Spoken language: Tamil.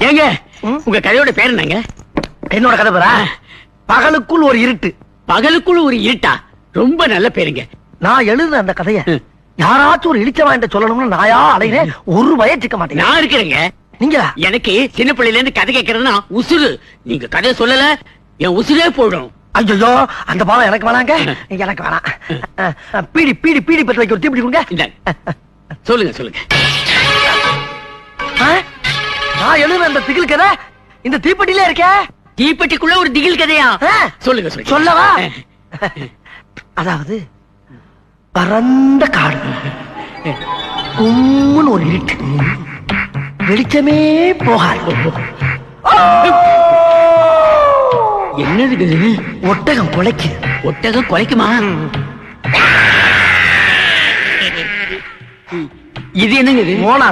ஏங்க உங்க கதையோட பேர் என்னங்க? என்னோட கதை பேரா? பகலுக்குள் ஒரு இருட்டு. பகலுக்குள் ஒரு இருட்டா? ரொம்ப நல்ல பேருங்க. நான் எழுதுன அந்த கதைய யாராச்சும் ஒரு இழிச்சவா என்ற சொல்லணும்னு நாயா அலைகிறேன். ஒரு வயச்சுக்க மாட்டேங்க. நான் இருக்கிறேங்க. நீங்க எனக்கு சின்ன பிள்ளையில இருந்து கதை கேட்கறதுன்னா உசுறு. நீங்க கதை சொல்லல என் உசுரே போயிடும். ஐயோ அந்த பாவம் எனக்கு வேணாங்க. எனக்கு வேணாம். பீடி பீடி பீடி பற்ற வைக்க ஒரு தீப்பிடி கொடுங்க. சொல்லுங்க சொல்லுங்க. நான் எழுதுன அந்த திகில் கதை இந்த தீப்பெட்டிலே இருக்க. தீப்பெட்டிக்குள்ள ஒரு திகில் கதையா? சொல்லுங்க சொல்லுங்க. சொல்லவா? அதாவது பரந்த காடு, கும்முன்னு ஒரு இருட்டு, வெளிச்சமே போகாது. என்னது? ஒட்டகம் குலைக்கு. ஒட்டகம் குலைக்குமா? இது என்னங்க? ஓனா